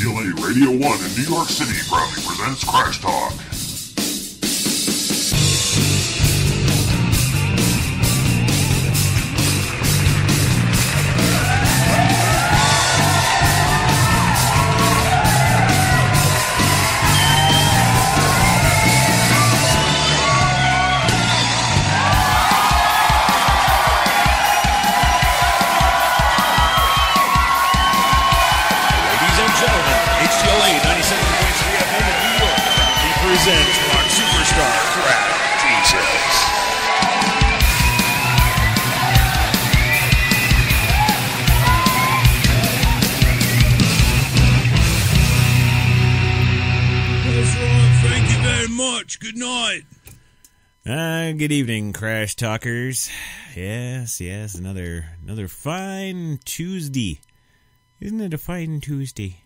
HTLA Radio 1 in New York City proudly presents Crash Talk. Presents rock superstar Crash Jesus. That's right. Thank you very much. Good night. Good evening, Crash Talkers. Yes, another fine Tuesday. Isn't it a fine Tuesday?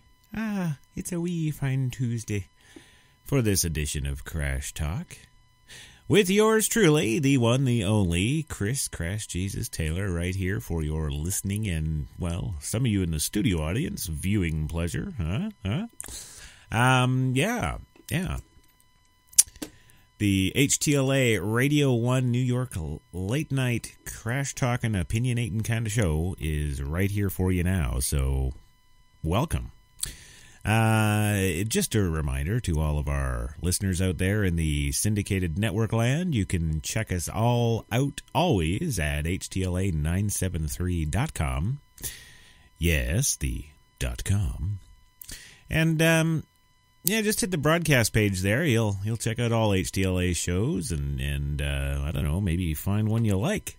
It's a wee fine Tuesday. For this edition of Crash Talk, with yours truly, the one, the only, Chris Crash Jesus Taylor, right here for your listening and, well, some of you in the studio audience, viewing pleasure, yeah. The HTLA Radio 1 New York late night Crash Talking, opinionating kind of show is right here for you now, so welcome. Just a reminder to all of our listeners out there in the syndicated network land, you can check us all out always at htla973.com. Yes, the .com. And, just hit the broadcast page there. You'll check out all HTLA shows and I don't know, maybe find one you like.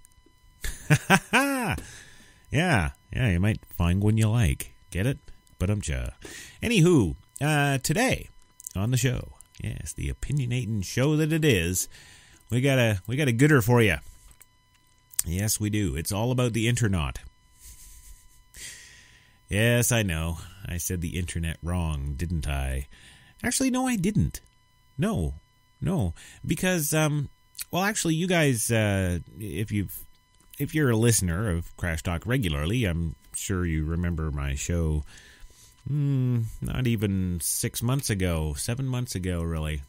Yeah, you might find one you like. Get it? But anywho, today on the show, yes, the opinionating show that it is, we got a gooder for you. Yes, we do. It's all about the internet. Yes, I know. I said the internet wrong, didn't I? Actually, no, I didn't. No, because actually, you guys, if you're a listener of Crash Talk regularly, I'm sure you remember my show. Not even 7 months ago, really.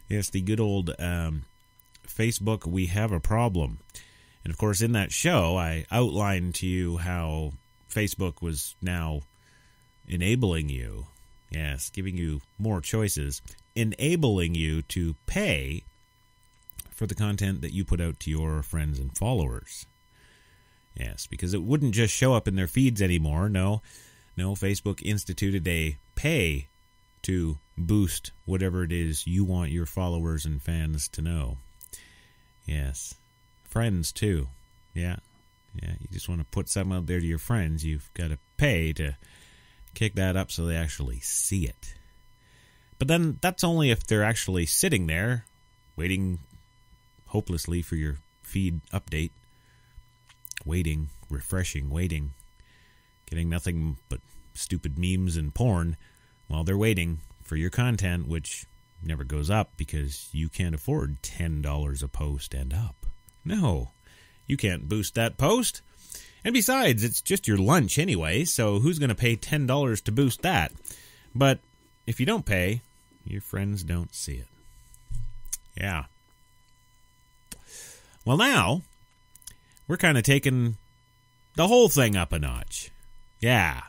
Yes, the good old Facebook We Have a Problem. And of course, in that show, I outlined to you how Facebook was now enabling you, yes, giving you more choices, enabling you to pay for the content that you put out to your friends and followers. Yes, because it wouldn't just show up in their feeds anymore. No, Facebook instituted a pay to boost whatever it is you want your followers and fans to know. Yes, friends too. Yeah, you just want to put something out there to your friends, you've got to pay to kick that up so they actually see it. But then that's only if they're actually sitting there, waiting hopelessly for your feed update. Waiting, refreshing, waiting, getting nothing but stupid memes and porn while they're waiting for your content, which never goes up because you can't afford $10 a post and up. No, you can't boost that post. And besides, it's just your lunch anyway, so who's going to pay $10 to boost that? But if you don't pay, your friends don't see it. Yeah. Well, now we're kind of taking the whole thing up a notch. Yeah,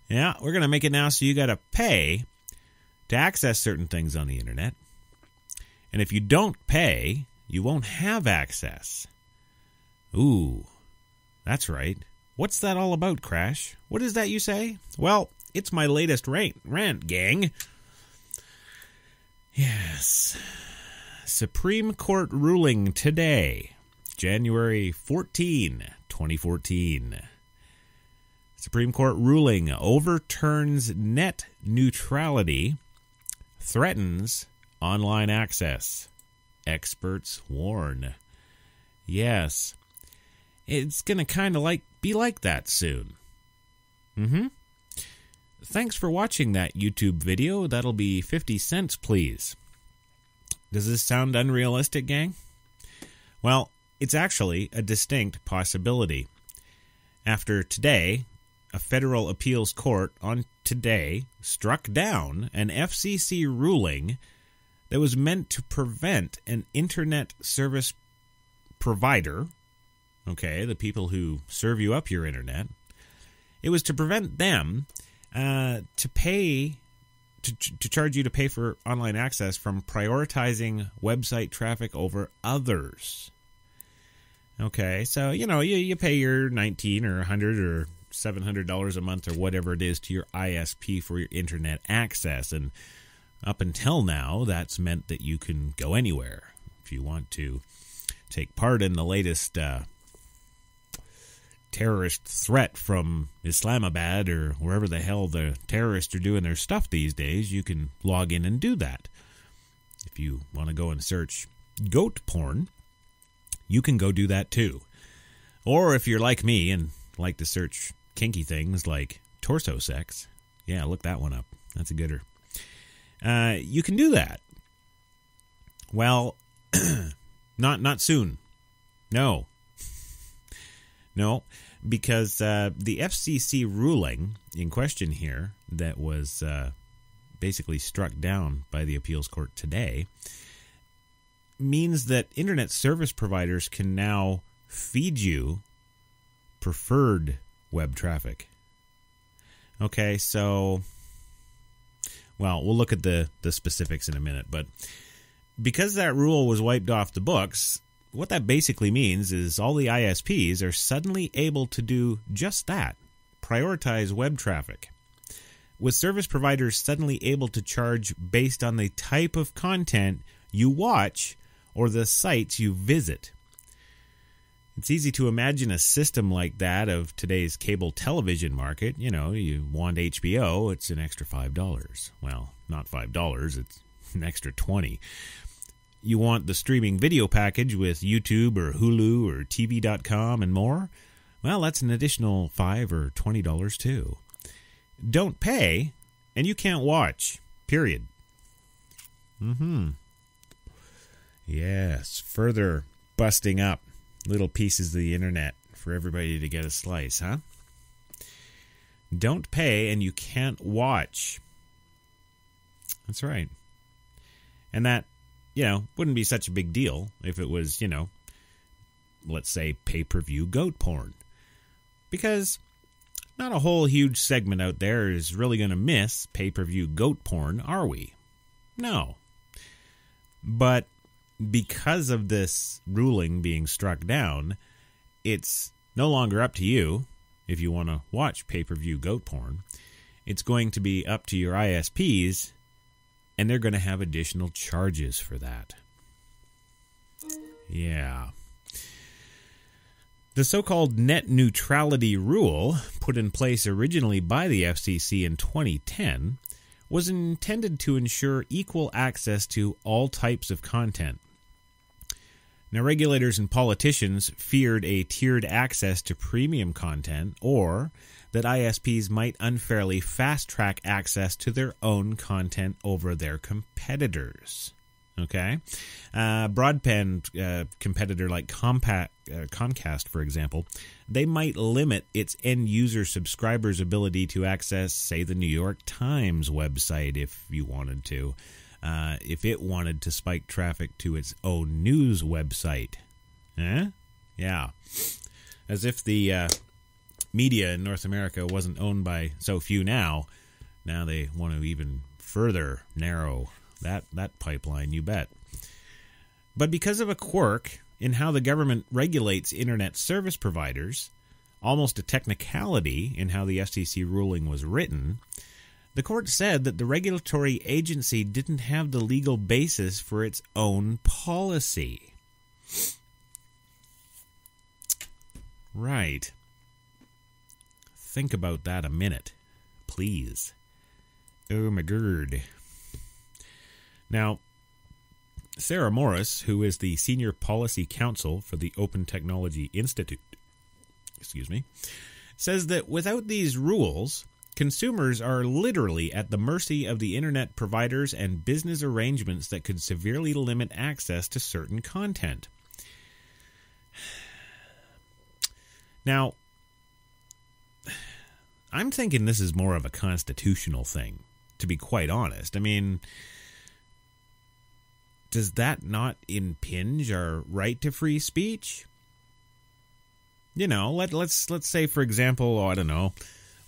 we're going to make it now so you got to pay to access certain things on the internet. And if you don't pay, you won't have access. Ooh, that's right. What's that all about, Crash? What is that you say? Well, it's my latest rant, gang. Yes. Supreme Court ruling today. January 14, 2014. Supreme Court ruling overturns net neutrality, threatens online access. Experts warn. Yes, it's going to kind of be like that soon. Thanks for watching that YouTube video. That'll be 50 cents, please. Does this sound unrealistic, gang? Well, it's actually a distinct possibility. After today, a federal appeals court on today struck down an FCC ruling that was meant to prevent an internet service provider, okay, the people who serve you up your internet, it was to prevent them to charge you to pay for online access from prioritizing website traffic over others. Okay, so, you pay your $19 or $100 or $700 a month or whatever it is to your ISP for your internet access. And up until now, that's meant that you can go anywhere. If you want to take part in the latest terrorist threat from Islamabad or wherever the hell the terrorists are doing their stuff these days, you can log in and do that. If you want to go and search goat porn, you can go do that too. Or if you're like me and like to search kinky things like torso sex, yeah, look that one up. That's a gooder. You can do that. Well, not soon. No, because the FCC ruling in question here that was basically struck down by the appeals court today means that internet service providers can now feed you preferred web traffic. Okay, so, well, we'll look at the specifics in a minute, but because that rule was wiped off the books, what that basically means is all the ISPs are suddenly able to do just that, prioritize web traffic. With service providers suddenly able to charge based on the type of content you watch or the sites you visit. It's easy to imagine a system like that of today's cable television market. You want HBO, it's an extra $5. Well, not $5, it's an extra $20. You want the streaming video package with YouTube or Hulu or TV.com and more? Well, that's an additional $5 or $20 too. Don't pay, and you can't watch. Period. Yes, further busting up little pieces of the internet for everybody to get a slice, huh? Don't pay, and you can't watch. That's right. And that, wouldn't be such a big deal if it was, let's say pay-per-view goat porn. Because not a whole huge segment out there is really going to miss pay-per-view goat porn, are we? No. But because of this ruling being struck down, it's no longer up to you if you want to watch pay-per-view goat porn. It's going to be up to your ISPs, and they're going to have additional charges for that. Yeah. The so-called net neutrality rule, put in place originally by the FCC in 2010, was intended to ensure equal access to all types of content. Now, regulators and politicians feared a tiered access to premium content, or that ISPs might unfairly fast-track access to their own content over their competitors. Okay? Broadband competitor like Comcast, for example, they might limit its end-user subscribers' ability to access, say, the New York Times website if you wanted to. If it wanted to spike traffic to its own news website. Yeah. As if the media in North America wasn't owned by so few now they want to even further narrow that pipeline, you bet. But because of a quirk in how the government regulates internet service providers, almost a technicality in how the FCC ruling was written, the court said that the regulatory agency didn't have the legal basis for its own policy. Right. Think about that a minute, please. Oh my god. Now, Sarah Morris, who is the Senior Policy Counsel for the Open Technology Institute, says that without these rules, consumers are literally at the mercy of the internet providers and business arrangements that could severely limit access to certain content. Now, I'm thinking this is more of a constitutional thing, to be quite honest. I mean, does that not impinge our right to free speech? You know, let's say, for example, I don't know,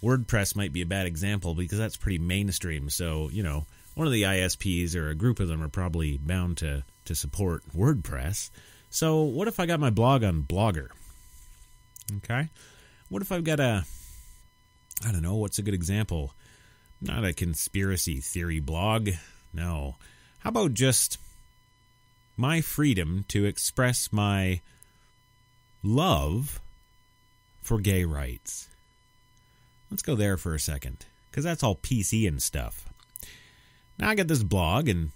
WordPress might be a bad example because that's pretty mainstream. So, you know, one of the ISPs or a group of them are probably bound to support WordPress. So what if I got my blog on Blogger? Okay. What if I've got I don't know, what's a good example? Not a conspiracy theory blog. No. How about just my freedom to express my love for gay rights? Let's go there for a second, because that's all PC and stuff. Now I got this blog, and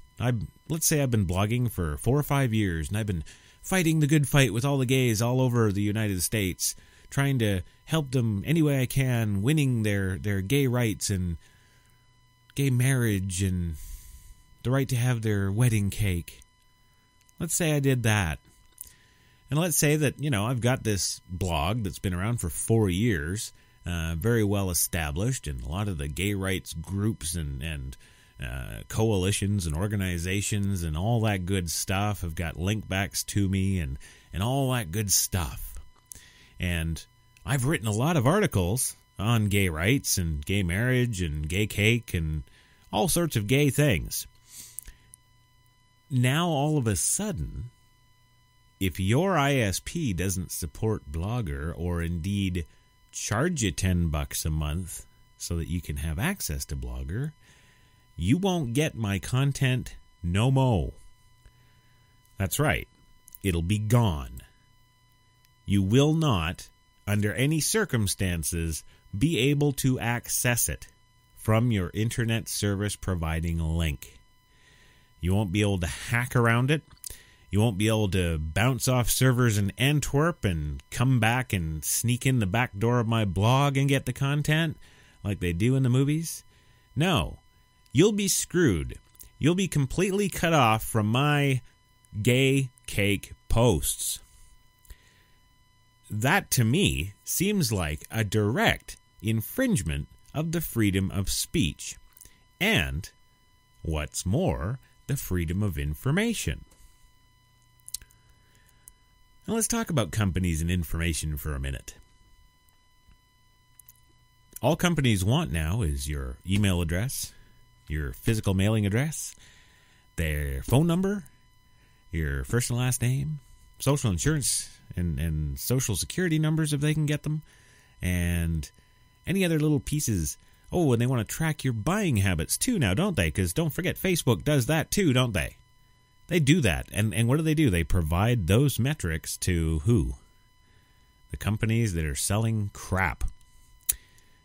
let's say I've been blogging for 4 or 5 years, and I've been fighting the good fight with all the gays all over the United States, trying to help them any way I can, winning their gay rights and gay marriage and the right to have their wedding cake. Let's say I did that. And let's say that, you know, I've got this blog that's been around for 4 years, very well established, and a lot of the gay rights groups and coalitions and organizations and all that good stuff have got link backs to me and all that good stuff. And I've written a lot of articles on gay rights and gay marriage and gay cake and all sorts of gay things. Now, all of a sudden, if your ISP doesn't support Blogger or indeed charge you $10 a month so that you can have access to Blogger, you won't get my content no mo. That's right. It'll be gone. You will not, under any circumstances, be able to access it from your internet service providing link. You won't be able to hack around it. You won't be able to bounce off servers in Antwerp and come back and sneak in the back door of my blog and get the content like they do in the movies. No, you'll be screwed. You'll be completely cut off from my gay cake posts. That, to me, seems like a direct infringement of the freedom of speech. And, what's more, the freedom of information. Now let's talk about companies and information for a minute. All companies want now is your email address, your physical mailing address, their phone number, your first and last name, social insurance and social security numbers if they can get them, and any other little pieces. Oh, and they want to track your buying habits too now, don't they? Because don't forget, Facebook does that too, don't they? They do that. And what do? They provide those metrics to who? The companies that are selling crap.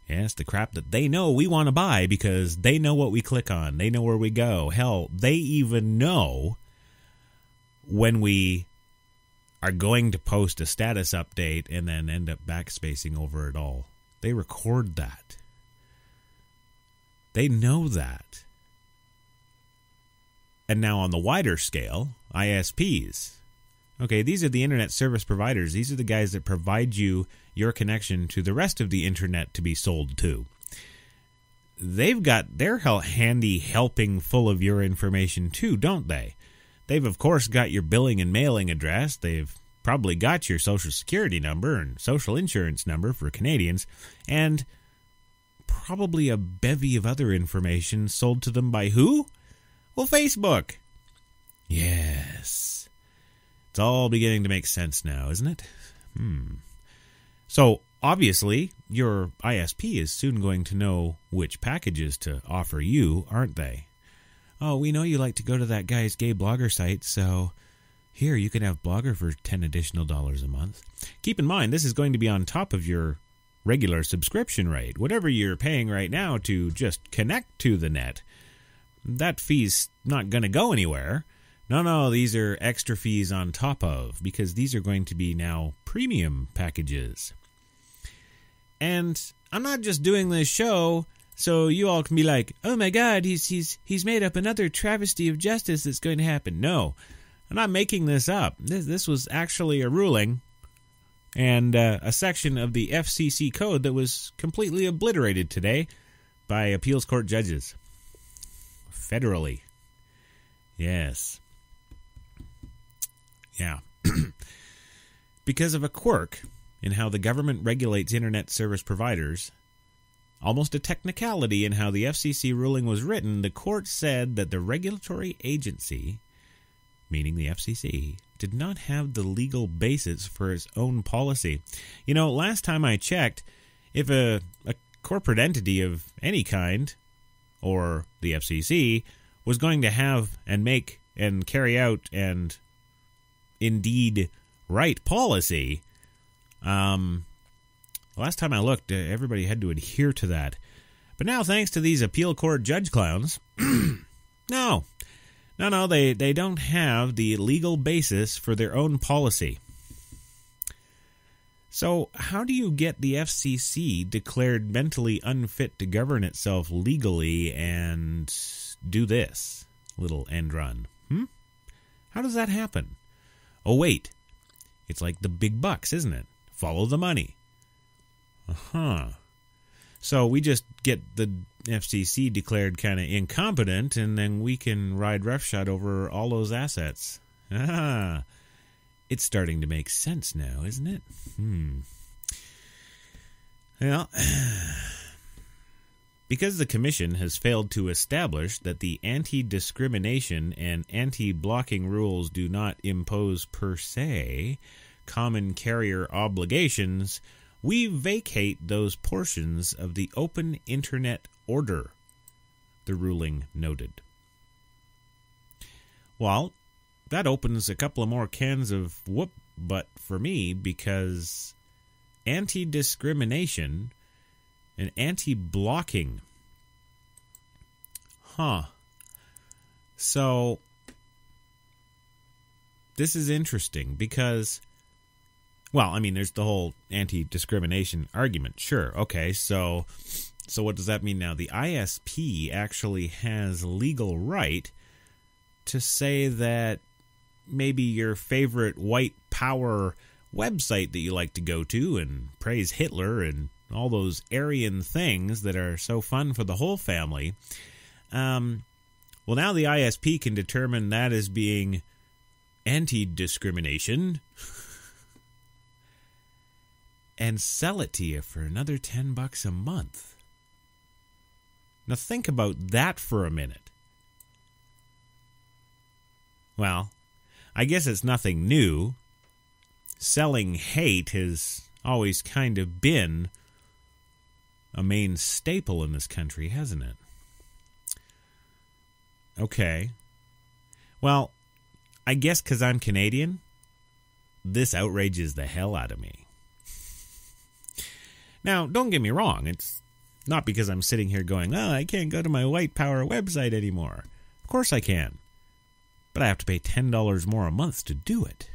Yes, the crap that they know we want to buy because they know what we click on. They know where we go. Hell, they even know when we are going to post a status update and then end up backspacing over it all. They record that. They know that. And now on the wider scale, ISPs. Okay, these are the internet service providers. These are the guys that provide you your connection to the rest of the internet to be sold to. They've got their handy helping full of your information too, don't they? They've, of course, got your billing and mailing address. They've probably got your social security number and social insurance number for Canadians, and probably a bevy of other information sold to them by who? Well, Facebook. Yes. It's all beginning to make sense now, isn't it? So, obviously, your ISP is soon going to know which packages to offer you, aren't they? Oh, we know you like to go to that guy's gay blogger site, so here, you can have Blogger for $10 additional a month. Keep in mind, this is going to be on top of your regular subscription rate. Whatever you're paying right now to just connect to the net, that fee's not going to go anywhere. No, these are extra fees on top of, because these are going to be now premium packages. And I'm not just doing this show so you all can be like, oh my God, he's made up another travesty of justice that's going to happen. No, I'm not making this up. This was actually a ruling, and a section of the FCC code that was completely obliterated today by appeals court judges. Federally. Yes. Yeah. Because of a quirk in how the government regulates internet service providers, almost a technicality in how the FCC ruling was written, the court said that the regulatory agency, meaning the FCC, did not have the legal basis for its own policy. You know, last time I checked, if a corporate entity of any kind, or the FCC, was going to have and make and carry out and indeed write policy, last time I looked, everybody had to adhere to that. But now, thanks to these appeal court judge clowns, no, they don't have the legal basis for their own policy. So, how do you get the FCC declared mentally unfit to govern itself legally and do this little end run? How does that happen? Oh, wait. It's like the big bucks, isn't it? Follow the money. So we just get the FCC declared kind of incompetent, and then we can ride roughshod over all those assets. It's starting to make sense now, isn't it? Well, because the Commission has failed to establish that the anti-discrimination and anti-blocking rules do not impose per se common carrier obligations, we vacate those portions of the Open Internet Order, the ruling noted. Well, that opens a couple of more cans of whoop butt for me, because anti-discrimination and anti-blocking. So, this is interesting because, well, I mean, there's the whole anti-discrimination argument. Sure, okay, so what does that mean now? The ISP actually has legal right to say that maybe your favorite white power website that you like to go to and praise Hitler and all those Aryan things that are so fun for the whole family. Well, now the ISP can determine that as being anti-discrimination and sell it to you for another $10 a month. Now think about that for a minute. Well, I guess it's nothing new. Selling hate has always kind of been a main staple in this country, hasn't it? Okay. Well, I guess because I'm Canadian, this outrages the hell out of me. Now, don't get me wrong. It's not because I'm sitting here going, I can't go to my white power website anymore. Of course I can. But I have to pay $10 more a month to do it.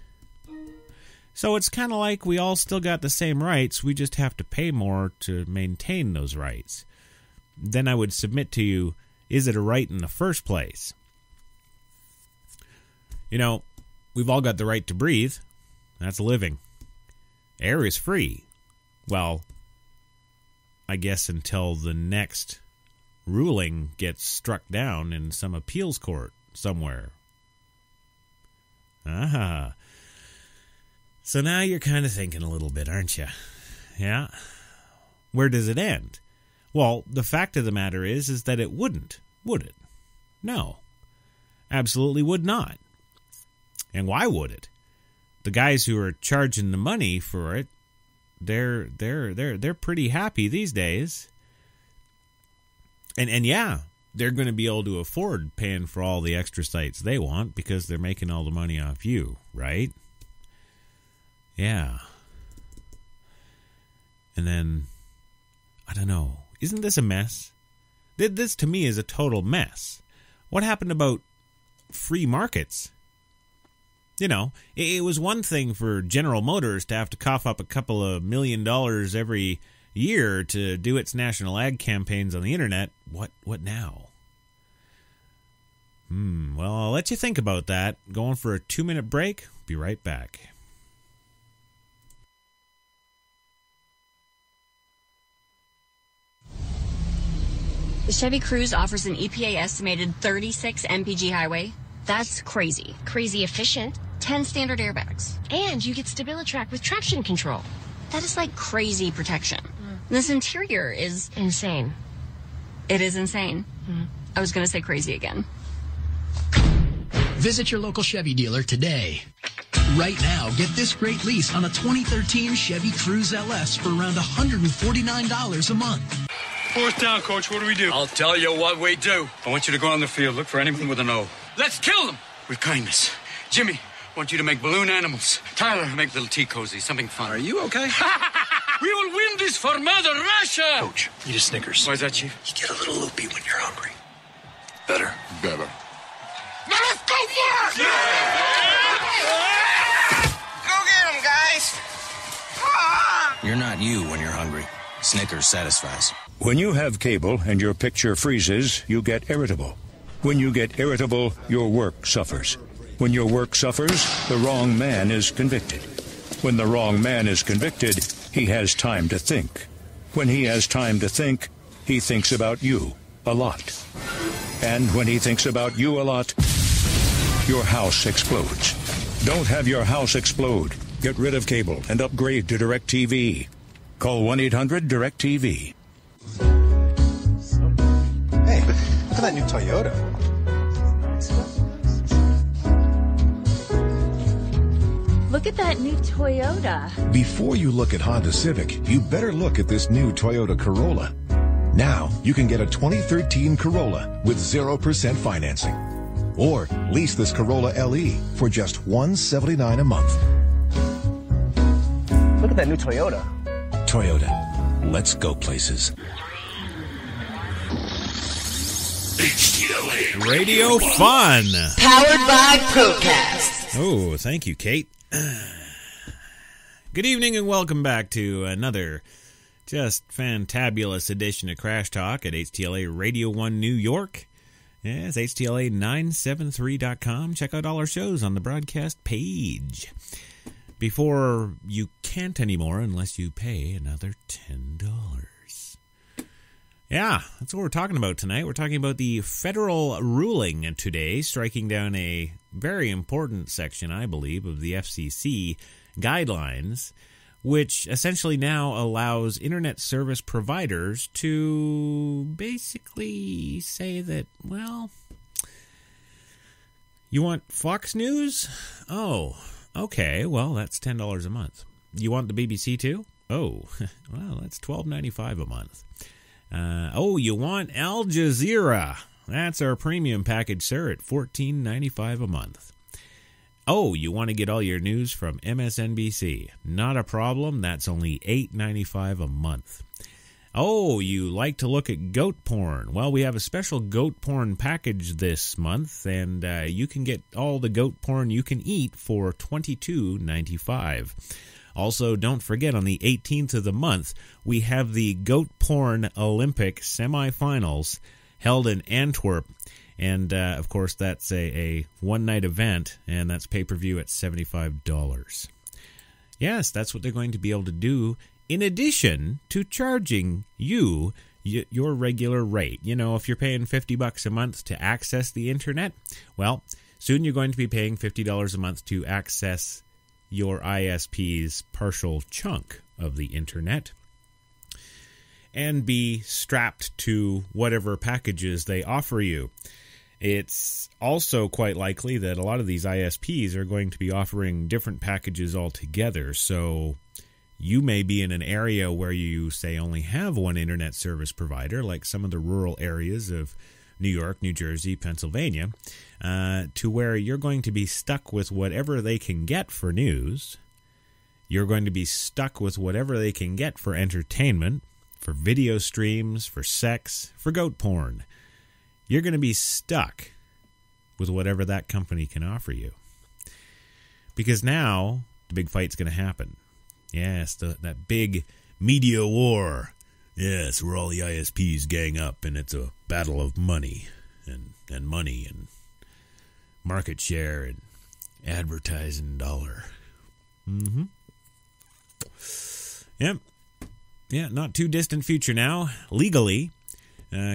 So it's kind of like we all still got the same rights, we just have to pay more to maintain those rights. Then I would submit to you, is it a right in the first place? You know, we've all got the right to breathe. That's a living. Air is free. Well, I guess until the next ruling gets struck down in some appeals court somewhere. So now you're kind of thinking a little bit, aren't you? Yeah? Where does it end? Well, the fact of the matter is that it wouldn't, would it? No. Absolutely would not. And why would it? The guys who are charging the money for it, they're pretty happy these days. And yeah, they're going to be able to afford paying for all the extra sites they want because they're making all the money off you, right? Yeah. And then, I don't know, isn't this a mess? This to me is a total mess. What happened about free markets? You know, it was one thing for General Motors to have to cough up a couple of $1 million every year to do its national ad campaigns on the internet. What now? Well, I'll let you think about that. Going for a 2-minute break. Be right back. The Chevy Cruze offers an EPA-estimated 36 mpg highway. That's crazy. Crazy efficient. 10 standard airbags. And you get StabiliTrak with traction control. That is like crazy protection. This interior is... Insane. It is insane. I was going to say crazy again. Visit your local Chevy dealer today. Right now, get this great lease on a 2013 Chevy Cruze LS for around $149 a month. Fourth down, Coach. What do we do? I'll tell you what we do. I want you to go on the field. Look for anything with an O. Let's kill them with kindness. Jimmy, I want you to make balloon animals. Tyler, make little tea cozy, something fun. Are you okay? We will win this for Mother Russia! Coach, eat a Snickers. Why is that, Chief? You get a little loopy when you're hungry. Better. Better. Now let's go for it! Go get him, guys! You're not you when you're hungry. Snickers satisfies. When you have cable and your picture freezes, you get irritable. When you get irritable, your work suffers. When your work suffers, the wrong man is convicted. When the wrong man is convicted, he has time to think. When he has time to think, he thinks about you a lot. And when he thinks about you a lot, your house explodes. Don't have your house explode. Get rid of cable and upgrade to DirecTV. Call 1-800-DirecTV. Hey, look at that new Toyota. Look at that new Toyota. Before you look at Honda Civic, you better look at this new Toyota Corolla. Now, you can get a 2013 Corolla with 0% financing. Or lease this Corolla LE for just $179 a month. Look at that new Toyota. Toyota. Let's go places. HTLA Radio Fun. Powered by Procast. Oh, thank you, Kate. Good evening and welcome back to another just fantabulous edition of Crash Talk at HTLA Radio 1 New York. Yes, HTLA973.com. Check out all our shows on the broadcast page. Before you can't anymore unless you pay another $10. Yeah, that's what we're talking about tonight. We're talking about the federal ruling today, striking down a very important section, I believe, of the FCC guidelines, which essentially now allows internet service providers to basically say that, well, you want Fox News? Oh, okay, well, that's $10 a month. You want the BBC too? Oh, well, that's $12.95 a month. You want Al Jazeera? That's our premium package, sir, at $14.95 a month. Oh, you want to get all your news from MSNBC? Not a problem. That's only $8.95 a month. Oh, you like to look at goat porn? Well, we have a special goat porn package this month, and you can get all the goat porn you can eat for $22.95. Also, don't forget, on the 18th of the month, we have the Goat Porn Olympic semifinals held in Antwerp. And, of course, that's a one-night event, and that's pay-per-view at $75. Yes, that's what they're going to be able to do, in addition to charging you your regular rate. You know, if you're paying $50 a month to access the internet, well, soon you're going to be paying $50 a month to access your ISP's partial chunk of the internet and be strapped to whatever packages they offer you. It's also quite likely that a lot of these ISPs are going to be offering different packages altogether, so you may be in an area where you, say, only have one internet service provider, like some of the rural areas of New York, New Jersey, Pennsylvania, to where you're going to be stuck with whatever they can get for news. You're going to be stuck with whatever they can get for entertainment, for video streams, for sex, for goat porn. You're going to be stuck with whatever that company can offer you. Because now, the big fight's going to happen. Yes, that big media war. Yes, where all the ISPs gang up, and it's a battle of money and money and market share and advertising dollar. Mm-hmm. Yep. Yeah, not too distant future now. Legally,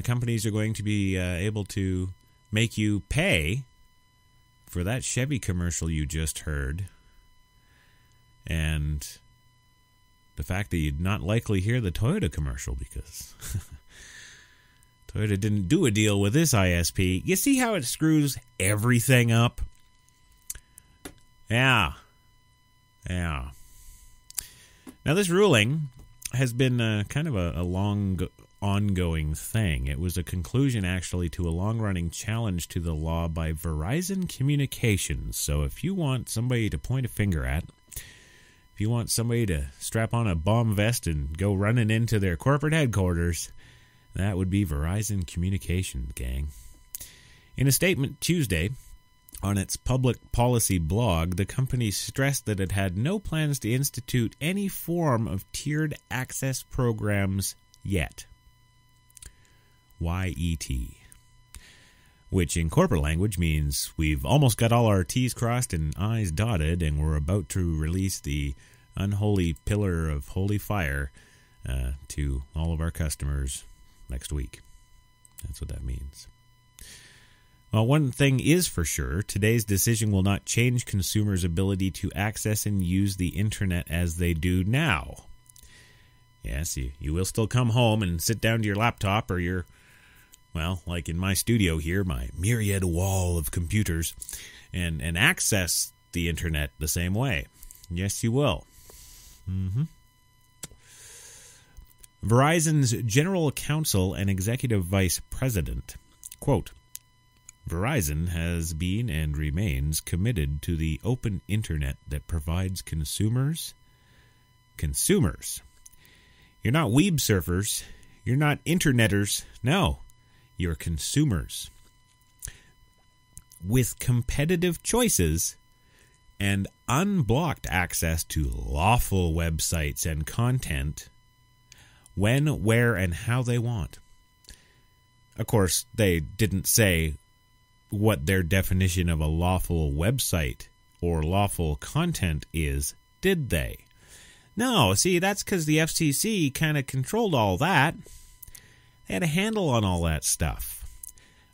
companies are going to be able to make you pay for that Chevy commercial you just heard, and the fact that you'd not likely hear the Toyota commercial because Toyota didn't do a deal with this ISP. You see how it screws everything up? Yeah. Now, this ruling has been kind of a long ongoing thing. It was a conclusion, actually, to a long-running challenge to the law by Verizon Communications. So if you want somebody to point a finger at, if you want somebody to strap on a bomb vest and go running into their corporate headquarters, that would be Verizon Communications, gang. In a statement Tuesday, on its public policy blog, the company stressed that it had no plans to institute any form of tiered access programs yet. YET. Which in corporate language means we've almost got all our T's crossed and I's dotted, and we're about to release the unholy pillar of holy fire to all of our customers next week. That's what that means. Well, one thing is for sure, today's decision will not change consumers' ability to access and use the internet as they do now. Yes, you will still come home and sit down to your laptop or your, well, like in my studio here, my myriad wall of computers, and access the internet the same way. Yes, you will. Verizon's General Counsel and Executive Vice President, quote, Verizon has been and remains committed to the open internet that provides consumers. You're not weeb surfers. You're not interneters. No, you're consumers. With competitive choices and unblocked access to lawful websites and content when, where, and how they want. Of course, they didn't say what their definition of a lawful website or lawful content is, did they? No, see, that's because the FCC kind of controlled all that. They had a handle on all that stuff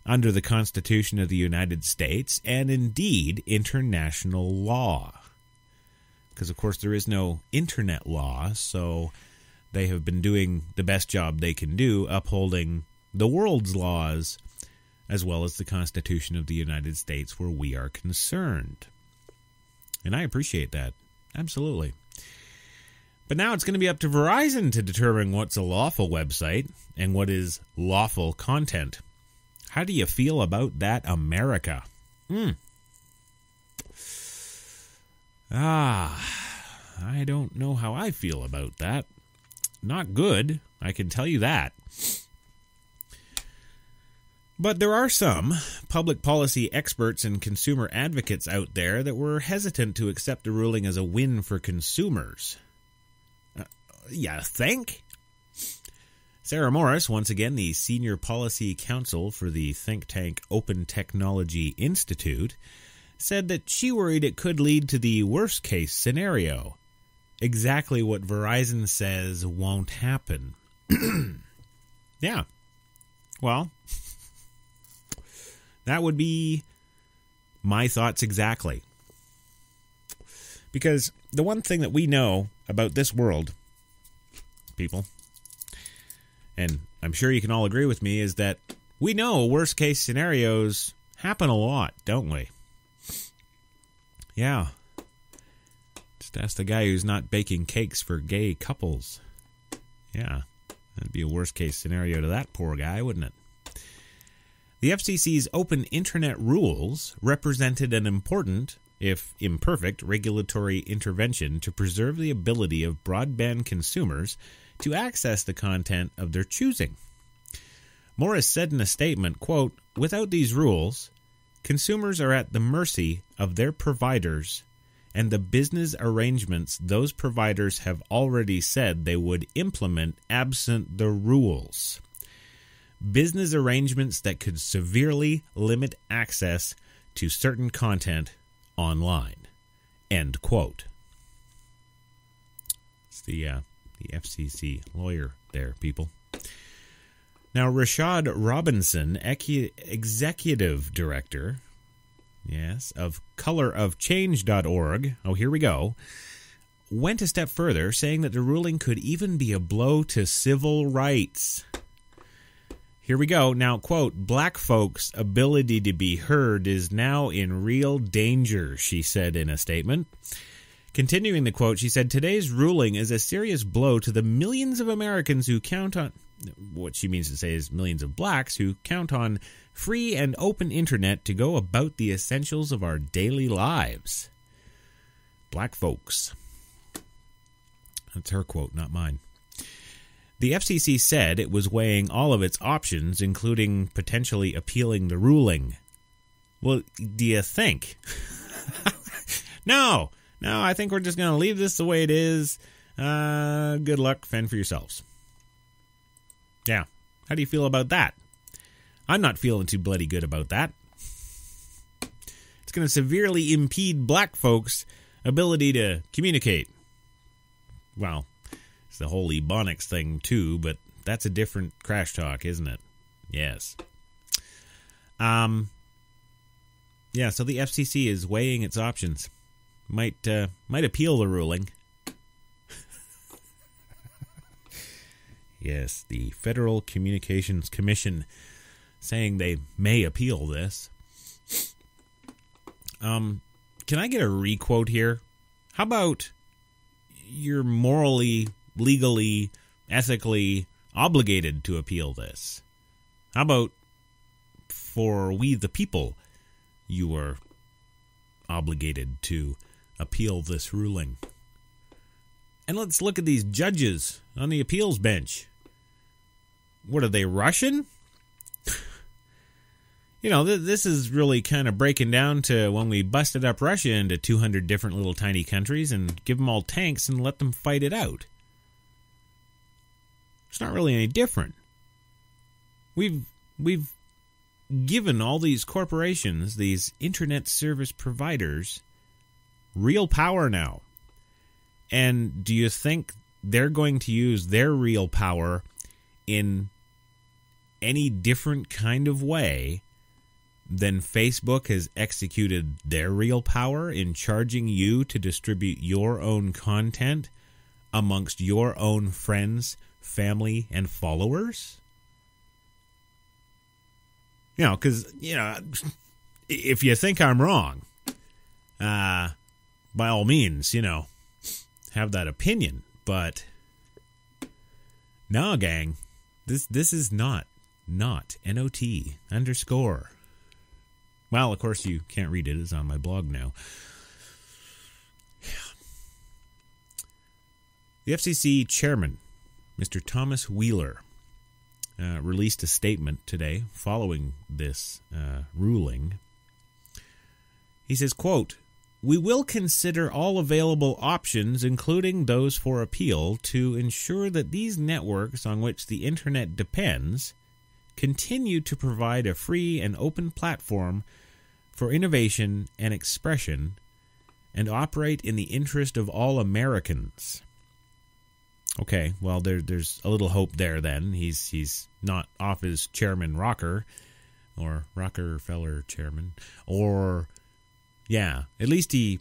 under the Constitution of the United States and indeed international law. Because, of course, there is no internet law, so they have been doing the best job they can do upholding the world's laws as well as the Constitution of the United States where we are concerned. And I appreciate that. Absolutely. But now it's going to be up to Verizon to determine what's a lawful website and what is lawful content. How do you feel about that, America? I don't know how I feel about that. Not good, I can tell you that. But there are some public policy experts and consumer advocates out there that were hesitant to accept the ruling as a win for consumers. You think? Sarah Morris, once again the Senior Policy Counsel for the think tank Open Technology Institute, said that she worried it could lead to the worst-case scenario. Exactly what Verizon says won't happen. Yeah. Well, that would be my thoughts exactly. Because the one thing that we know about this world, people, and I'm sure you can all agree with me, is that we know worst case scenarios happen a lot, don't we? Yeah. Just ask the guy who's not baking cakes for gay couples. Yeah, that'd be a worst case scenario to that poor guy, wouldn't it? The FCC's open internet rules represented an important, if imperfect, regulatory intervention to preserve the ability of broadband consumers to access the content of their choosing. Morris said in a statement, quote, without these rules, consumers are at the mercy of their providers and the business arrangements those providers have already said they would implement absent the rules. Business arrangements that could severely limit access to certain content online. End quote. It's the FCC lawyer there, people. Now, Rashad Robinson, executive director, yes, of colorofchange.org, oh, here we go, went a step further, saying that the ruling could even be a blow to civil rights. Here we go. Now, quote, black folks' ability to be heard is now in real danger, she said in a statement. Continuing the quote, she said, today's ruling is a serious blow to the millions of Americans who count on, what she means to say is millions of blacks who count on free and open internet to go about the essentials of our daily lives. Black folks. That's her quote, not mine. The FCC said it was weighing all of its options, including potentially appealing the ruling. Well, do you think? No, I think we're just going to leave this the way it is. Good luck, fend for yourselves. Yeah, how do you feel about that? I'm not feeling too bloody good about that. It's going to severely impede black folks' ability to communicate. Well, it's the whole Ebonics thing too, but that's a different crash talk, isn't it? Yes. Yeah, so the FCC is weighing its options. Might appeal the ruling. Yes, the Federal Communications Commission saying they may appeal this. Can I get a requote here? How about you're morally, legally, ethically obligated to appeal this? How about for we the people, you are obligated to appeal this ruling? And let's look at these judges on the appeals bench. What are they, Russian? You know, this is really kind of breaking down to when we busted up Russia into 200 different little tiny countries and give them all tanks and let them fight it out. It's not really any different. We've given all these corporations, these internet service providers, real power now. And do you think they're going to use their real power in any different kind of way than Facebook has executed their real power in charging you to distribute your own content amongst your own friends, family, and followers? You know, because, you know, if you think I'm wrong, by all means, you know, have that opinion. But, no, gang, this is not NOT_. Well, of course, you can't read it. It's on my blog now. Yeah. The FCC chairman, Mr. Thomas Wheeler, released a statement today following this ruling. He says, quote, "We will consider all available options, including those for appeal, to ensure that these networks on which the Internet depends continue to provide a free and open platform for innovation and expression and operate in the interest of all Americans." Okay, well, there's a little hope there then. He's not off his chairman rocker, or Rockefeller chairman, or, yeah, at least he,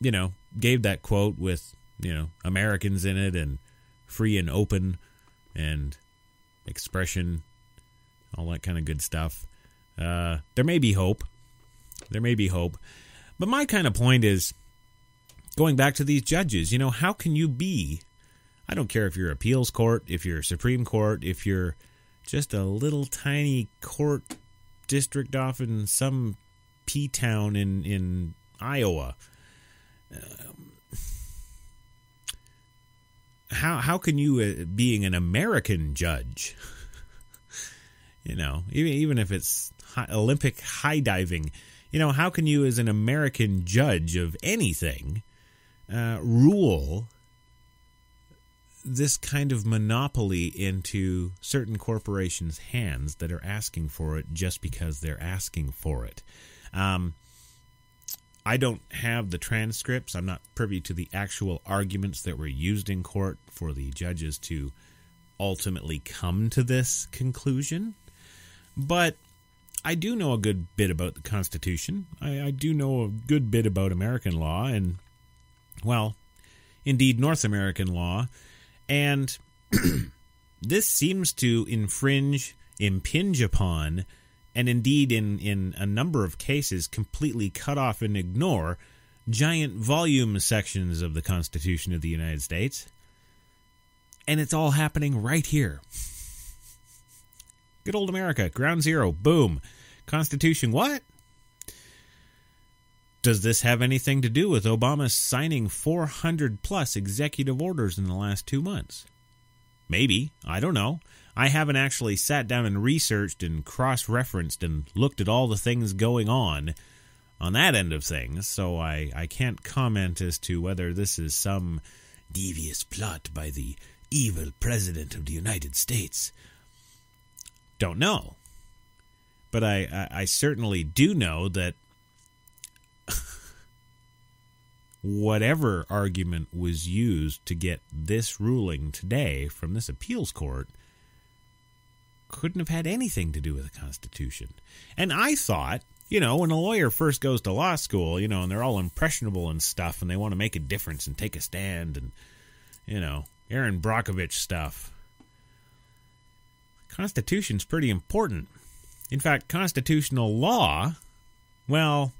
you know, gave that quote with, you know, Americans in it and free and open and expression, all that kind of good stuff. There may be hope. There may be hope. But my kind of point is, going back to these judges, you know, how can you be, I don't care if you're appeals court, if you're Supreme Court, if you're just a little tiny court district off in some P-town in Iowa. How can you, being an American judge, you know, even if it's Olympic high diving, you know, how can you as an American judge of anything rule this kind of monopoly into certain corporations' hands that are asking for it just because they're asking for it? I don't have the transcripts. I'm not privy to the actual arguments that were used in court for the judges to ultimately come to this conclusion, but I do know a good bit about the Constitution. I do know a good bit about American law and, well, indeed North American law, and this seems to impinge upon, and indeed in a number of cases completely cut off and ignore giant volume sections of the Constitution of the United States. And it's all happening right here. Good old America, ground zero, boom. Constitution, what? Does this have anything to do with Obama signing 400-plus executive orders in the last 2 months? Maybe. I don't know. I haven't actually sat down and researched and cross-referenced and looked at all the things going on that end of things, so I can't comment as to whether this is some devious plot by the evil President of the United States. Don't know. But I certainly do know that whatever argument was used to get this ruling today from this appeals court couldn't have had anything to do with the Constitution. And I thought, when a lawyer first goes to law school, and they're all impressionable and stuff, and they want to make a difference and take a stand and, Aaron Brockovich stuff. Constitution's pretty important. In fact, constitutional law, well,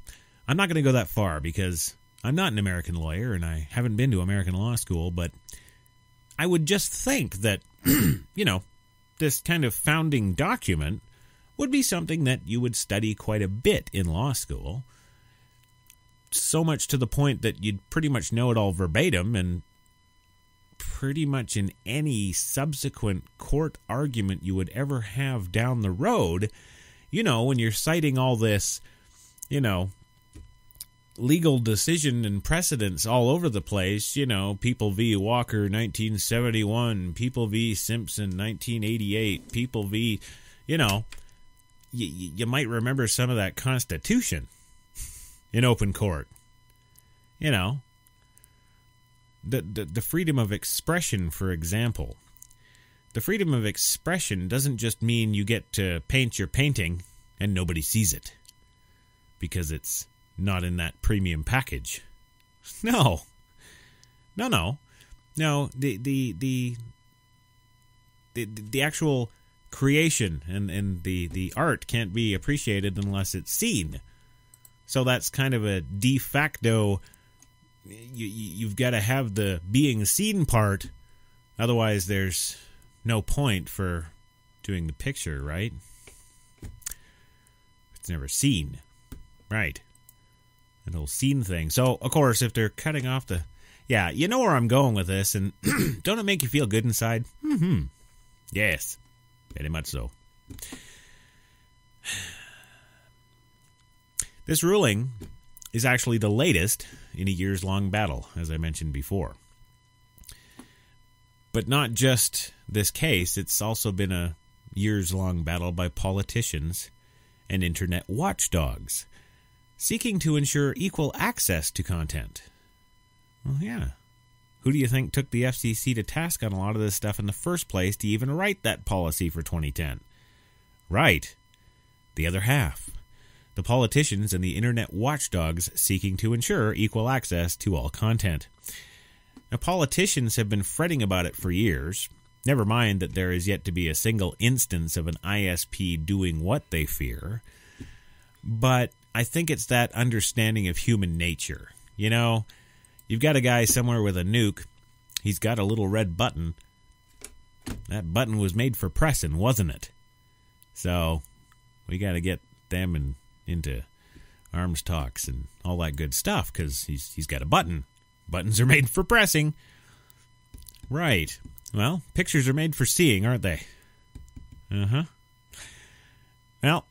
I'm not going to go that far because I'm not an American lawyer and I haven't been to American law school, but I would just think that, this kind of founding document would be something that you would study quite a bit in law school. So much to the point that you'd pretty much know it all verbatim, and pretty much in any subsequent court argument you would ever have down the road, when you're citing all this, legal decision and precedents all over the place, People v. Walker 1971, People v. Simpson 1988, People v. You might remember some of that Constitution in open court. The freedom of expression, for example. The freedom of expression doesn't just mean you get to paint your painting and nobody sees it because it's not in that premium package. No. The actual creation and the art can't be appreciated unless it's seen. So that's kind of a de facto. You've got to have the being seen part, otherwise there's no point for doing the picture, right? It's never seen, right? That whole scene thing. So, of course, if they're cutting off the... Yeah, you know where I'm going with this, and don't it make you feel good inside? Mm-hmm. Yes, very much so. This ruling is actually the latest in a years-long battle, as I mentioned before. But not just this case, it's also been a years-long battle by politicians and internet watchdogs seeking to ensure equal access to content. Well, yeah. Who do you think took the FCC to task on a lot of this stuff in the first place to even write that policy for 2010? Right. The other half. The politicians and the internet watchdogs seeking to ensure equal access to all content. Now, politicians have been fretting about it for years. Never mind that there is yet to be a single instance of an ISP doing what they fear. But I think it's that understanding of human nature. You've got a guy somewhere with a nuke. He's got a little red button. That button was made for pressing, wasn't it? So we got to get them into arms talks and all that good stuff because he's got a button. Buttons are made for pressing. Right. Well, pictures are made for seeing, aren't they? Uh-huh. Well,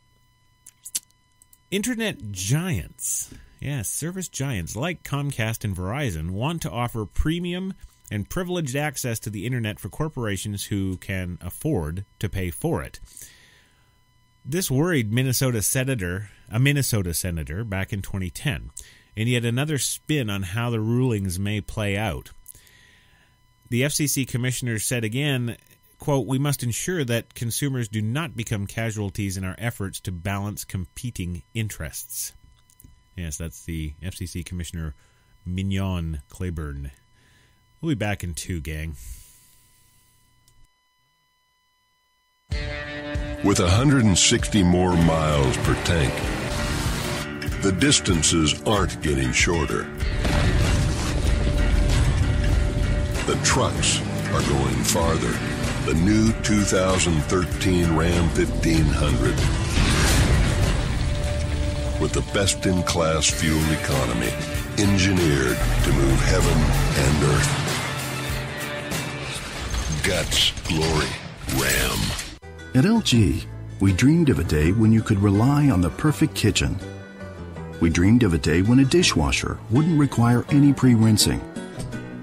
internet giants, yes, service giants like Comcast and Verizon want to offer premium and privileged access to the internet for corporations who can afford to pay for it. This worried a Minnesota senator back in 2010, and yet another spin on how the rulings may play out. The FCC commissioner said again, quote, we must ensure that consumers do not become casualties in our efforts to balance competing interests. Yes, that's the FCC Commissioner Mignon Claiborne. We'll be back in 2, gang. With 160 more miles per tank, the distances aren't getting shorter. The trucks are going farther. The new 2013 Ram 1500. With the best-in-class fuel economy, engineered to move heaven and earth. Guts, glory, Ram. At LG, we dreamed of a day when you could rely on the perfect kitchen. We dreamed of a day when a dishwasher wouldn't require any pre-rinsing.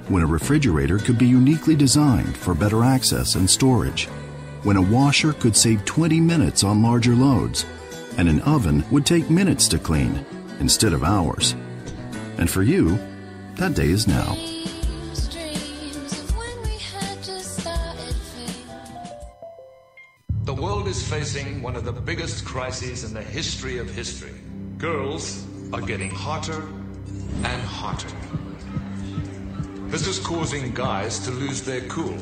When a refrigerator could be uniquely designed for better access and storage. When a washer could save 20 minutes on larger loads. And an oven would take minutes to clean instead of hours. And for you, that day is now. The world is facing one of the biggest crises in the history of history. Girls are getting hotter and hotter. This is causing guys to lose their cool.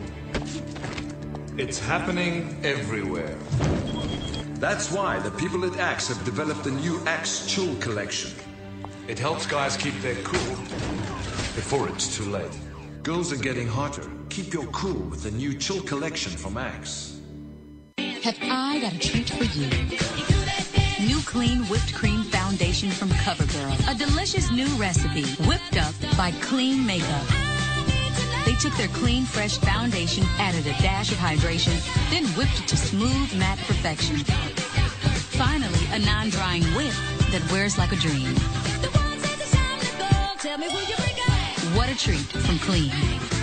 It's happening everywhere. That's why the people at Axe have developed the new Axe Chill collection. It helps guys keep their cool before it's too late. Girls are getting hotter. Keep your cool with the new Chill collection from Axe. Have I got a treat for you? New clean whipped cream foundation from CoverGirl. A delicious new recipe whipped up by Clean Makeup. They took their clean, fresh foundation, added a dash of hydration, then whipped it to smooth, matte perfection. Finally, a non-drying whip that wears like a dream. What a treat from Clean.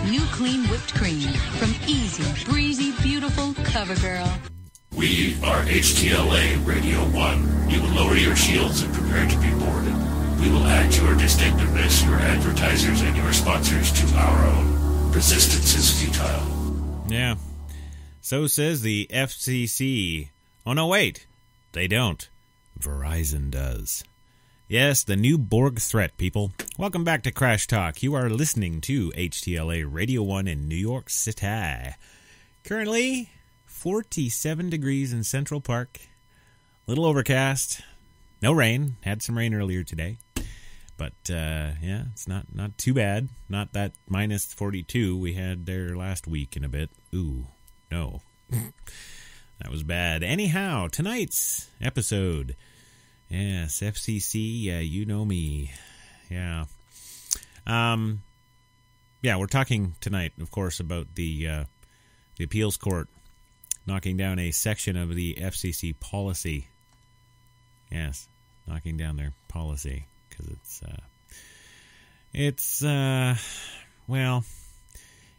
New clean whipped cream from easy, breezy, beautiful CoverGirl. We are HTLA Radio 1. You will lower your shields and prepare to be boarded. We will add to your distinctiveness, your advertisers, and your sponsors to our own. Resistance is futile. Yeah. So says the FCC. Oh, no, wait. They don't. Verizon does. Yes, the new Borg threat, people. Welcome back to Crash Talk. You are listening to HTLA Radio 1 in New York City. Currently, 47 degrees in Central Park. Little overcast. No rain. Had some rain earlier today. But, yeah, it's not too bad. Not that minus 42 we had there last week in a bit. Ooh, no. That was bad. Anyhow, tonight's episode. Yes, FCC, yeah, you know me. Yeah. Yeah, we're talking tonight, of course, about the appeals court knocking down a section of the FCC policy. Yes, knocking down their policy. Because well,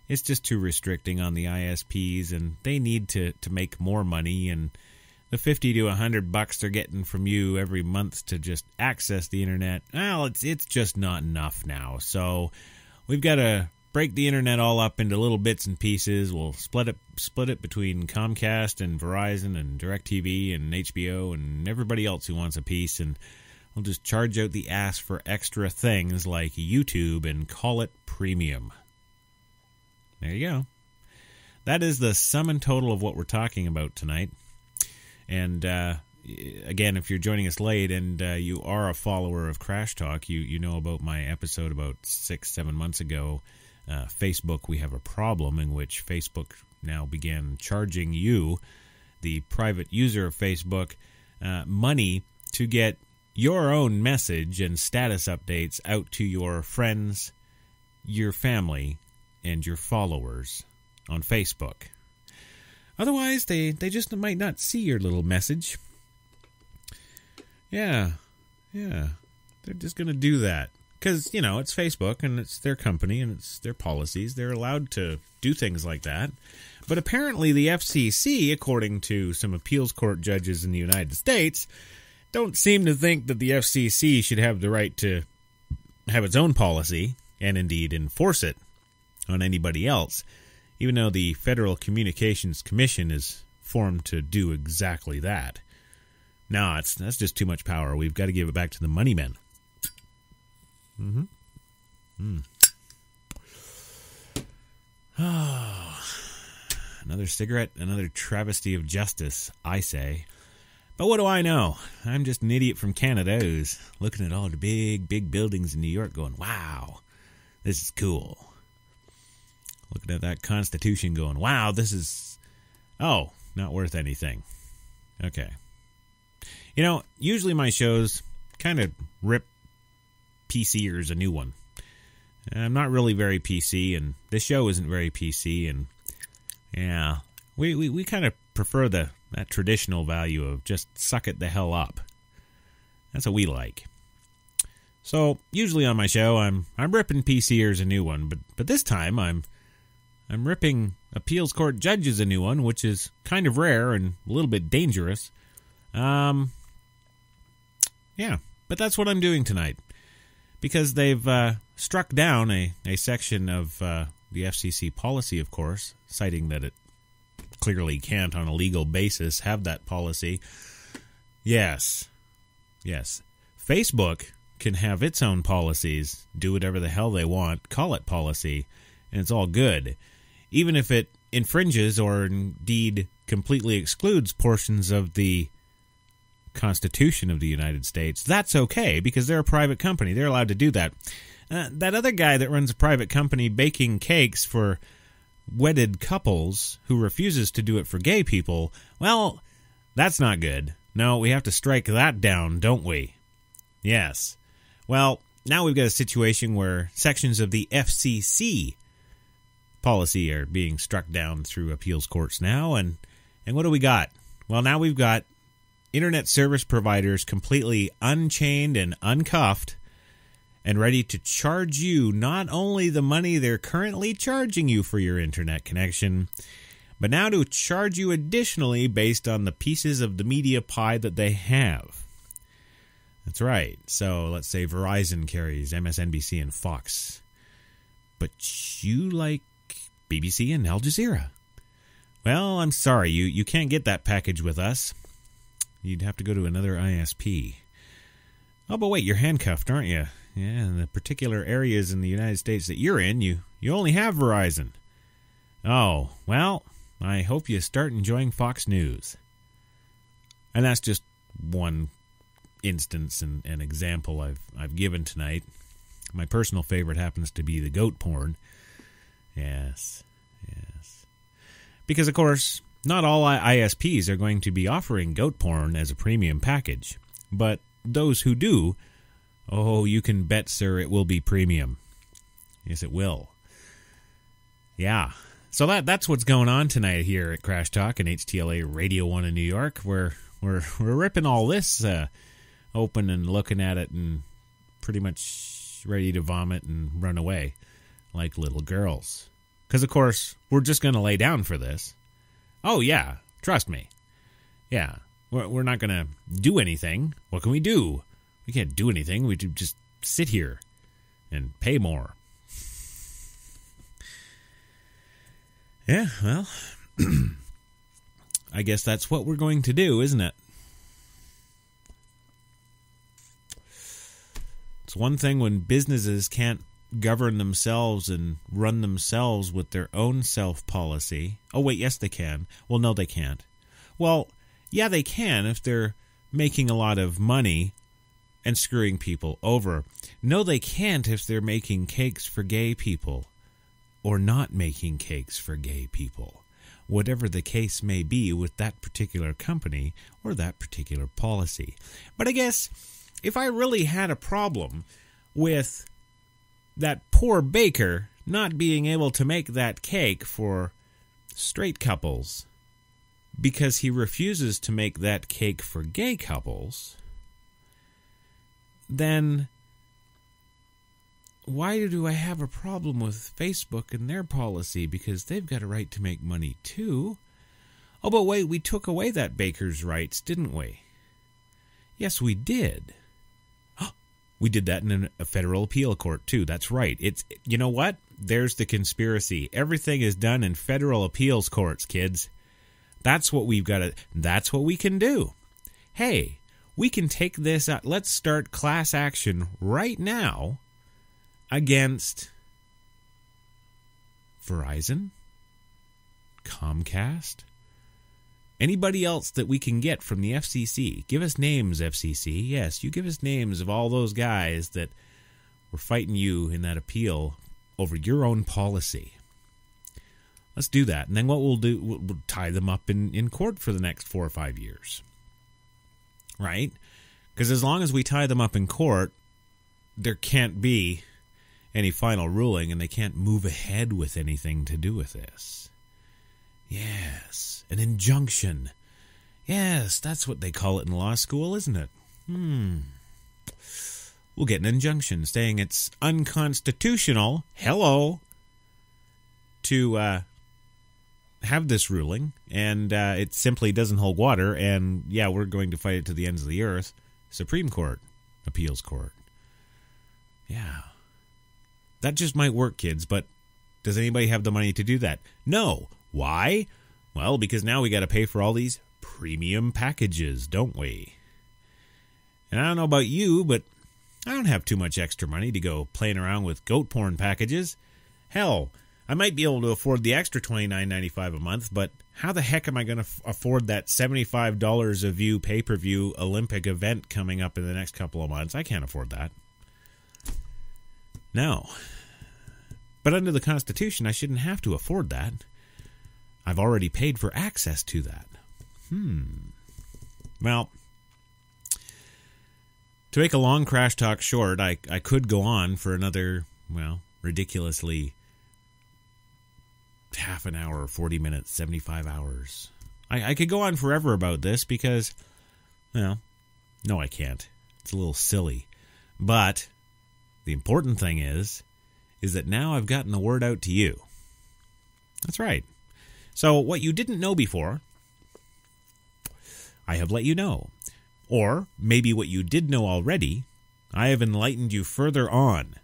it's just too restricting on the ISPs, and they need to make more money, and the $50 to $100 they're getting from you every month to just access the internet, well, it's just not enough now. So we've got to break the internet all up into little bits and pieces. We'll split it between Comcast and Verizon and DirecTV and HBO and everybody else who wants a piece, and we'll just charge out the ass for extra things like YouTube and call it premium. There you go. That is the sum and total of what we're talking about tonight. And again, if you're joining us late and you are a follower of Crash Talk, you know about my episode about 6-7 months ago, Facebook, we have a problem, in which Facebook now began charging you, the private user of Facebook, money to get your own message and status updates out to your friends, your family, and your followers on Facebook. Otherwise, they just might not see your little message. Yeah. They're just going to do that. Because, it's Facebook, and it's their company, and it's their policies. They're allowed to do things like that. But apparently the FCC, according to some appeals court judges in the United States, don't seem to think that the FCC should have the right to have its own policy, and indeed enforce it on anybody else. even though the Federal Communications Commission is formed to do exactly that. No, that's just too much power. We've got to give it back to the money men. Oh, another cigarette, another travesty of justice, I say. But what do I know? I'm just an idiot from Canada who's looking at all the big buildings in New York going, wow, this is cool. Looking at that Constitution going, wow, this is, oh, not worth anything. Okay. You know, usually my shows kind of rip PCers a new one. I'm not really very PC, and this show isn't very PC, and yeah, we kind of prefer that traditional value of just suck it the hell up. That's what we like. So usually on my show, I'm ripping PCers a new one, but this time I'm ripping appeals court judges a new one, which is kind of rare and a little bit dangerous. Yeah, but that's what I'm doing tonight. Because they've struck down a section of the FCC policy, of course, citing that it clearly can't on a legal basis have that policy. Yes. Facebook can have its own policies, do whatever the hell they want, call it policy, and it's all good. Even if it infringes or indeed completely excludes portions of the Constitution of the United States, that's okay because they're a private company. They're allowed to do that. That other guy that runs a private company baking cakes for wedded couples who refuses to do it for gay people, well, that's not good. No, we have to strike that down, don't we? Yes. Well, now we've got a situation where sections of the FCC policy are being struck down through appeals courts now, and what do we got? Well, now we've got internet service providers completely unchained and uncuffed and ready to charge you not only the money they're currently charging you for your internet connection, but now to charge you additionally based on the pieces of the media pie that they have. That's right. So let's say Verizon carries MSNBC and Fox, but you like BBC and Al Jazeera. Well, I'm sorry, you can't get that package with us. You'd have to go to another ISP. Oh, but wait, you're handcuffed, aren't you? Yeah, in the particular areas in the United States that you're in, you only have Verizon. Oh, well, I hope you start enjoying Fox News. And that's just one instance and an example I've given tonight. My personal favorite happens to be the goat porn. Yes. Because, of course, not all ISPs are going to be offering goat porn as a premium package. But those who do, oh, you can bet, sir, it will be premium. Yes, it will. Yeah. So that's what's going on tonight here at Crash Talk and HTLA Radio 1 in New York. We're ripping all this open and looking at it and pretty much ready to vomit and run away like little girls. Because, of course, we're just going to lay down for this. Oh, yeah. Trust me. Yeah. We're not going to do anything. What can we do? We can't do anything. We just sit here and pay more. Yeah, well, I guess that's what we're going to do, isn't it? It's one thing when businesses can't govern themselves and run themselves with their own self-policy. Oh, wait, yes, they can. Well, no, they can't. Well, yeah, they can if they're making a lot of money and screwing people over. No, they can't if they're making cakes for gay people or not making cakes for gay people. Whatever the case may be with that particular company or that particular policy. But I guess if I really had a problem with that poor baker not being able to make that cake for straight couples because he refuses to make that cake for gay couples, then why do I have a problem with Facebook and their policy? Because they've got a right to make money too. Oh, but wait, we took away that baker's rights, didn't we? Yes, we did. We did that in a federal appeal court, too. That's right. It's, you know what? There's the conspiracy. Everything is done in federal appeals courts, kids. That's what we've got to... That's what we can do. Hey, we can take this... let's start class action right now against Verizon, Comcast, anybody else that we can get from the FCC. Give us names, FCC. Yes, you give us names of all those guys that were fighting you in that appeal over your own policy. Let's do that. And then what we'll do, we'll tie them up in court for the next 4 or 5 years. Right? Because as long as we tie them up in court, there can't be any final ruling, and they can't move ahead with anything to do with this. Yes, an injunction. Yes, that's what they call it in law school, isn't it? We'll get an injunction saying it's unconstitutional, to have this ruling, and it simply doesn't hold water, and yeah, we're going to fight it to the ends of the earth. Supreme Court, appeals court. Yeah. That just might work, kids, but does anybody have the money to do that? No. Why? Well, because now we got to pay for all these premium packages, don't we? And I don't know about you, but I don't have too much extra money to go playing around with goat porn packages. Hell, I might be able to afford the extra $29.95 a month, but how the heck am I going to afford that $75 a view pay-per-view Olympic event coming up in the next couple of months? I can't afford that. No. But under the Constitution, I shouldn't have to afford that. I've already paid for access to that. Well, to make a long crash talk short, I could go on for another, ridiculously half an hour, 40 minutes, 75 hours. I could go on forever about this because, no, I can't. It's a little silly. But the important thing is that now I've gotten the word out to you. That's right. So what you didn't know before, I have let you know. Or maybe what you did know already, I have enlightened you further on.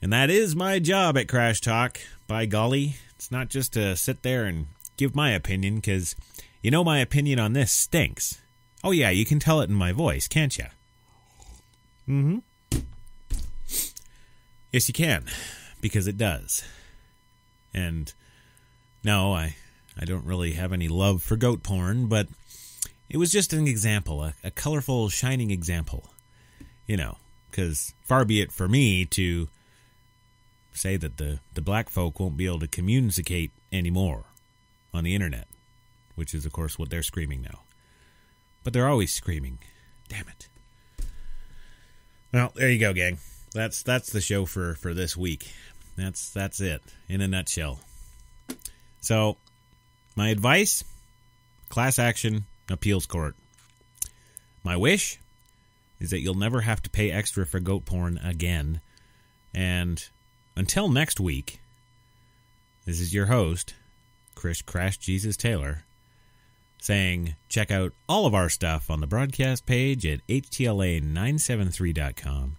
And that is my job at Crash Talk. By golly, it's not just to sit there and give my opinion, because you know my opinion on this stinks. Oh yeah, you can tell it in my voice, can't you? Yes, you can, because it does. And no, I don't really have any love for goat porn, but it was just an example, a colorful, shining example. Because far be it for me to say that the black folk won't be able to communicate anymore on the internet, which is, of course, what they're screaming now. But they're always screaming. Damn it. Well, there you go, gang. That's the show for this week. That's it, in a nutshell. So, my advice, class action, appeals court. My wish is that you'll never have to pay extra for goat porn again. And until next week, this is your host, Crash Jesus Taylor, saying check out all of our stuff on the broadcast page at htla973.com.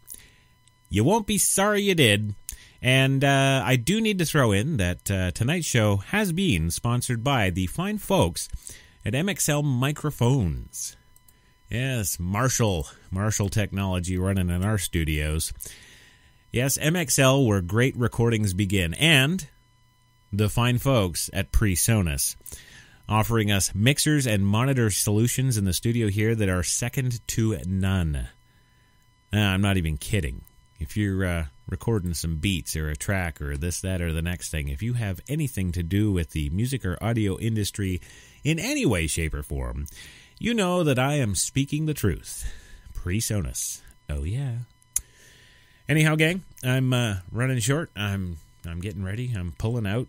You won't be sorry you did. And I do need to throw in that tonight's show has been sponsored by the fine folks at MXL Microphones. Yes, Marshall technology running in our studios. Yes, MXL, where great recordings begin. And the fine folks at PreSonus, offering us mixers and monitor solutions in the studio here that are second to none. I'm not even kidding. If you're recording some beats or a track or this, that, or the next thing, if you have anything to do with the music or audio industry in any way, shape, or form, you know that I am speaking the truth. PreSonus. Oh, yeah. Anyhow, gang, I'm running short. I'm getting ready. I'm pulling out.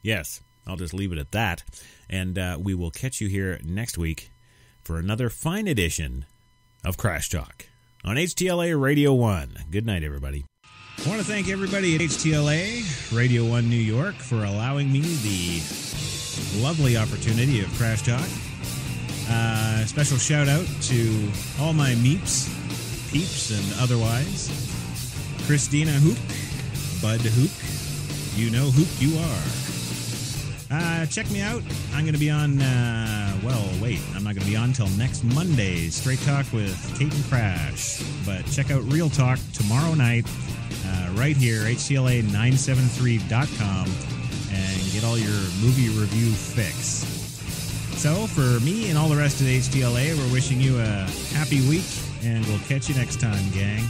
Yes, I'll just leave it at that. And we will catch you here next week for another fine edition of Crash Talk on HTLA Radio 1. Good night, everybody. I want to thank everybody at HTLA Radio 1 New York for allowing me the lovely opportunity of Crash Talk. Special shout out to all my meeps peeps and otherwise. Christina Hoop, Bud Hoop, you know Hoop you are. Check me out. I'm going to be on, I'm not going to be on till next Monday. Straight Talk with Kate and Crash. But check out Real Talk tomorrow night, right here, HTLA973.com, and get all your movie review fix. So, for me and all the rest of the HTLA, we're wishing you a happy week, and we'll catch you next time, gang.